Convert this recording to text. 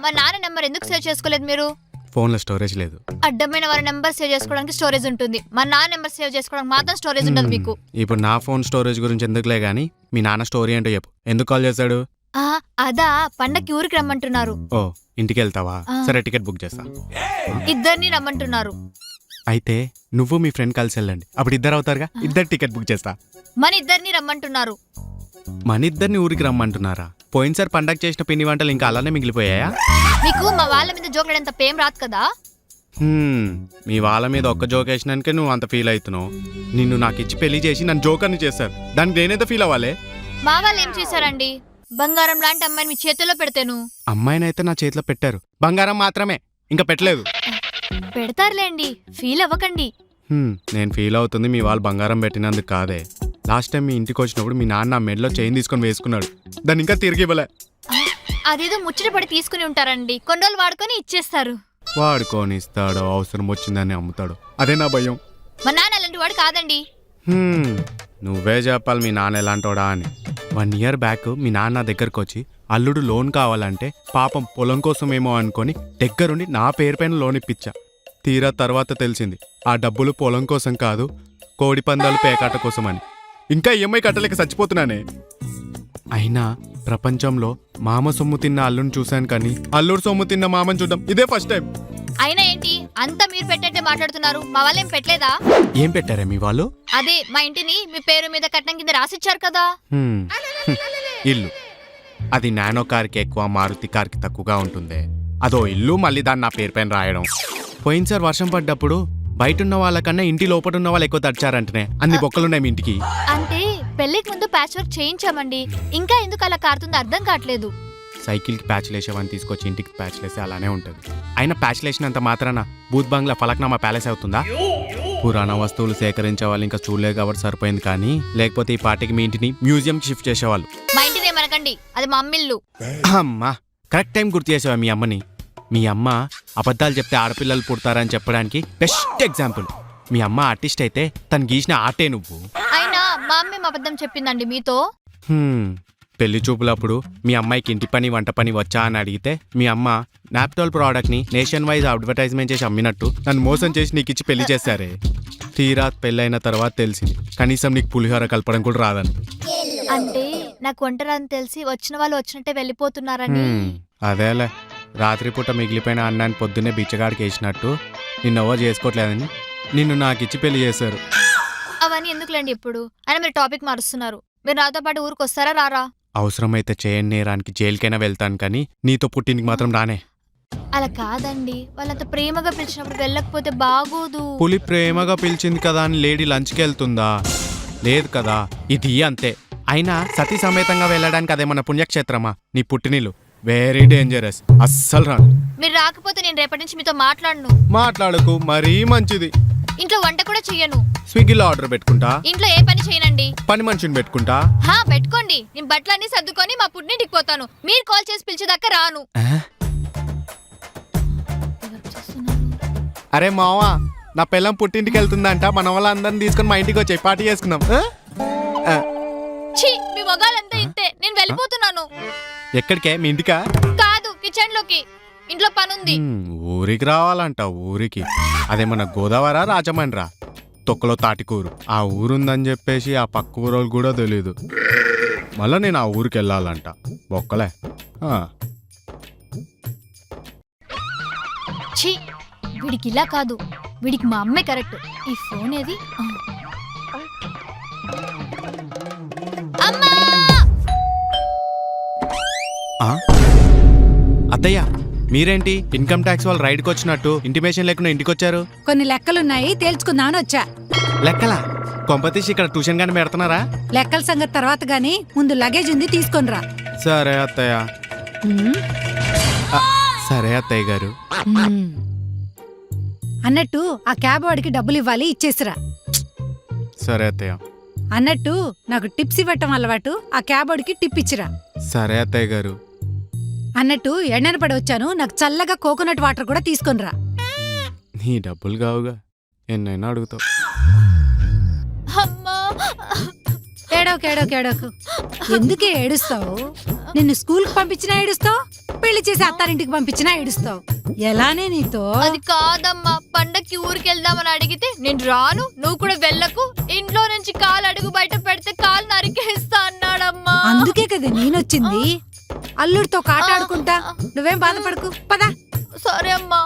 మా నాన్న నెంబర్ ఎందుకు సేవ్ చేసుకోలేదు మీరు? ఫోన్లో స్టోరేజ్ లేదు. అడ్డమైన వారి నెంబర్ సేవ్ చేసుకోవడానికి స్టోరేజ్ ఉంటుంది, మా నాన్న నెంబర్ సేవ్ చేసుకోవడానికి మాత్రం స్టోరేజ్ ఉండదు మీకు. ఇప్పుడు నా ఫోన్ స్టోరేజ్ గురించి ఎందుకులే గానీ మీ నాన్న స్టోరీ ఏంటో చెప్పు. ఎందుకు కాల్ చేశాడు? అదా, పండక్కి ఊరికి రమ్మంటున్నారు. ఓ, ఇంటికి వెళ్తావా? సరే, టికెట్ బుక్ చేస్తా. ఇద్దరిని రమ్మంటున్నారు. అయితే నువ్వు మీ ఫ్రెండ్ కలిసి వెళ్ళండి, అప్పుడు ఇద్దరు అవుతారుగా. ఇద్దరు టికెట్ బుక్ చేస్తా. మన ఇద్దరిని రమ్మంటున్నారు. మన ఇద్దరిని ఊరికి రమ్మంటున్నారా? పోయినసారి పండగ చేసిన పిండి వంటలు ఇంకా అలానే మిగిలిపోయాయా? మీకు మా వాళ్ళ మీద జోకులంత పేం రాదు కదా. మీ వాళ్ళ మీద ఒక్క జోక్ వేసినానికే నువ్వు అంత ఫీల్ అవుతున్నావు. నిన్ను నాకు ఇచ్చి పెళ్లి చేసి నన్ను జోకర్ని చేశారు, దానికి నేనైతే ఫీల్ అవ్వాలి? మా వాళ్ళు ఏం చేశారండి? బంగారం లాంటి అమ్మాయిని మీ చేతిలో పెడతాను. అమ్మాయినైతే నా చేతిలో పెట్టారు, బంగారం మాత్రమే, ఇంకా పెట్టలేదు. పెడతారులేండి, ఫీల్ అవ్వకండి. నేను ఫీల్ అవుతుంది మీ వాళ్ళు బంగారం పెట్టినందుకు కాదే. లాస్ట్ టైం మీ ఇంటికి వచ్చినప్పుడు మీ నాన్న మెడలో చైన్ తీసుకొని వేసుకున్నాడు, దాన్ని ఇంకా తిరిగి ఇవ్వలే. అదేదో ముచ్చట పడి తీసుకుని ఉంటారండి, కొన్ని రోజులు వాడుకొని ఇచ్చేస్తారు. వాడుకొని ఇస్తాడో, అవసరం వచ్చిందని అమ్ముతాడు, అదే నా భయం. మా నాన్న అలాంటి వాడు కాదండి. నువ్వే చెప్పాలి మీ నాన్న ఎలాంటోడా అని. 1 year బ్యాక్ మీ నాన్న దగ్గరకు వచ్చి అల్లుడు లోన్ కావాలంటే పాపం పొలం కోసమేమో అనుకొని దగ్గరుండి నా పేరు పైన లోన్ ఇప్పించా. తీరా తర్వాత తెలిసింది ఆ డబ్బులు పొలం కోసం కాదు, కోడి పందాలు పేకాట కోసం అని. ఇంకా ఈఎంఐ కట్టలేక చచ్చిపోతున్నానే. అయినా ప్రపంచంలో మామ సొమ్ము తిన్న అల్లుని చూశాను, కానీ అల్లుడు సొమ్ము తిన్న మామని చూద్దాం ఇదే ఫస్ట్ టైం. అయినా ఏంటి అంతా మీరు పెట్టంటే మాట్లాడుతున్నారు? మా వాళ్ళు ఏం పెట్టలేదా? ఏం పెట్టారా మీ వాళ్ళు? అదే మా ఇంటిని మీ పేరు మీద కట్నం కింద రాసిచ్చారు కదా. ఇల్లు అది నానో కార్కి ఎక్కువ, మారుతి కార్కి తక్కువగా ఉంటుంది. అదో ఇల్లు, మళ్ళీ దాన్ని నా పేరు పైన రాయడం. పోయినసారి వర్షం పడ్డప్పుడు బయట ఉన్న వాళ్ళకన్నా ఇంటి లోపల ఉన్న వాళ్ళు ఎక్కువ తడిచారంటనే అన్ని బొక్కలున్నాయి మీ ఇంటికి. అంటే పెళ్లికి ముందు ప్యాచ్ వర్క్ చేయించామండి, ఇంకా ఎందుకు అలా కారుతుందో అర్థం కావట్లేదు. సైకిల్కి ప్యాచ్ లేసేవని తీసుకొచ్చి ఇంటికి ప్యాచ్ లేసే అలానే ఉంటుంది. అయినా ప్యాచ్ లేసినంత మాత్రాన బూత్ బంగ్లా ఫలక్నామా ప్యాలెస్ అవుతుందా? పురాణ వస్తువులు సేకరించే వాళ్ళు ఇంకా చూడలేదు కాబట్టి సరిపోయింది, కానీ లేకపోతే ఈ పార్టీకి మీ ఇంటిని మ్యూజియంకి షిఫ్ట్ చేసేవాళ్ళు. మా ఇంటిని ఏమనకండి, అది మా అమ్మిల్లు. అమ్మా, కరెక్ట్ టైం గుర్తు చేసావా మీ అమ్మని. మీ అమ్మ అబద్ధాలు చెప్తే ఆడపిల్లలు పుడతారని చెప్పడానికి బెస్ట్ ఎగ్జాంపుల్. మీ అమ్మ ఆర్టిస్ట్ అయితే తను గీసిన ఆర్టే నువ్వు. అయినా మా అమ్మ అబద్ధం చెప్పిందండి మీతో. పెళ్లి చూపులప్పుడు మీ అమ్మాయికి ఇంటి పని వంట పని వచ్చా అని అడిగితే మీ అమ్మ నాప్టోల్ ప్రోడక్ట్ని నేషన్ వైజ్ అడ్వర్టైజ్మెంట్ చేసి అమ్మినట్టు నన్ను మోసం చేసి నీకు ఇచ్చి పెళ్లి చేశారే. తీరా పెళ్ళైన తర్వాత తెలిసింది కనీసం నీకు పులిహోర కలపడం కూడా రాదని. అంటే నాకు వంటరాని తెలిసి వచ్చిన వాళ్ళు వచ్చినట్టే వెళ్ళిపోతున్నారని. అదేలే, రాత్రిపూట మిగిలిపోయిన అన్నాన్ని పొద్దున్నే బిచ్చగాడికి వేసినట్టు నిన్నెవ్వ చేసుకోవట్లేదని నిన్ను నాకిచ్చి పెళ్లి చేశారు. అవన్నీ ఎందుకులేండి ఇప్పుడు. అయినా మీరు టాపిక్ మారుస్తున్నారు. మీరు నాతో పాటు ఊరికి వస్తారా రారా? అవసరమైతే చేయని నేరానికి జైలుకైనా వెళ్తాను, కానీ నీతో పుట్టినికి మాత్రం రానే. అలా కాదండి, వాళ్ళంత ప్రేమగా పిలిచినప్పుడు వెళ్ళకపోతే బాగోదు. పులి ప్రేమగా పిలిచింది కదా అని లేడీ లంచ్కి వెళ్తుందా? లేదు కదా, ఇది అంతే. అయినా సతీ సమేతంగా వెళ్ళడానికి అదేమన్నా పుణ్యక్షేత్రమా? నీ పుట్టినిల్లు వెరీ డేంజరస్, అస్సలు రాను. మీరు రాకపోతే నేను రేపటి నుంచి మీతో మాట్లాడను. మాట్లాడకు, మరీ మంచిది. ఇంట్లో వంట కూడా చెయ్యను. స్విగ్గీలో ఆర్డర్ పెట్టుకుంటా. ఇంట్లో ఏ పని చేయనండి. పని మనిషిని పెట్టుకుంటా. పెట్టుకోండి, నేను బట్టలన్నీ సర్దుకొని మా పుట్టింటికి పోతాను. మీరు కాల్ చేసి పిలిచేదాకా రాను. అరే మావా, నా పిల్లం పుట్టింటికి వెళ్తుందంట, మన వాళ్ళందరిని తీసుకొని మా ఇంటికి వచ్చి పార్టీ చేసుకుందాం. మీ మొగాలంతా ఇంతే, నేను వెళ్ళిపోతున్నాను. ఎక్కడికే? మీ ఇంటికా? కాదు, కిచెన్ లోకి. ఇంట్లో పనుంది. ఊరికి రావాలంట. ఊరికి అదేమన్నా గోదావరా రాజమండ్రా? తొక్కలో తాటికూరు ఆ ఊరుందని చెప్పేసి ఆ పక్క ఊరోళ్ళు కూడా తెలీదు. మళ్ళా నేను ఆ ఊరికి వెళ్ళాలంట. బొక్కలే. వీడికి ఇలా కాదు, వీడికి మా అమ్మే కరెక్ట్. ఈ ఫోన్ ఏది? అత్తయ్య, మీరేంటి ఇన్కమ్ ట్యాక్స్ వాళ్ళు రైడ్కి వచ్చినట్టు ఇంటిమేషన్ లేకుండా ఇంటికి వచ్చారు? కొన్ని లెక్కలున్నాయి, తేల్చుకుందామని వచ్చా. లెక్కలా? కొంపతీసి ఇక్కడ ట్యూషన్ గాని పెడుతున్నారా? లెక్కల సంగతి తర్వాత గాని ముందు లగేజ్ ఉంది, తీసుకొనిరా. సరే అత్తయ్య. సరే అత్తయ్య గారు. అన్నట్టు ఆ క్యాబ్ వాడికి డబ్బులు ఇవ్వాలి, ఇచ్చేసిరా. సరే అత్తయ్య. అన్నట్టు నాకు టిప్స్ ఇవ్వటం అలవాటు, ఆ క్యాబ్ వాడికి టిప్ ఇచ్చిరా. సరే అత్తయ్య గారు. అన్నట్టు ఎండన పడి వచ్చాను, నాకు చల్లగా కోకోనట్ వాటర్ కూడా తీసుకొనిరా. నీ డబ్బులు కావుగా, ఎన్నైనా అడుగుతావు. ఏడోకు ఎందుకే ఏడుస్తావు? నిన్ను స్కూల్కి పంపించినా ఏడుస్తావు, పెళ్లి చేసి అత్తారింటికి పంపించినా ఏడుస్తావు. ఎలానే నీతో? అది కాదమ్మా, పండక్కి ఊరికి వెళ్దామని అడిగితే నేను రాను, నువ్వు కూడా వెళ్ళకు, ఇంట్లో నుంచి కాలు అడుగు బయట పెడితే కాలు నరికేస్తా అన్నాడమ్మా. అందుకే కదా నేనొచ్చింది. అల్లుడితో కాటాడుకుంటా. నువ్వేం బాధపడకు, పదా. సరే అమ్మా.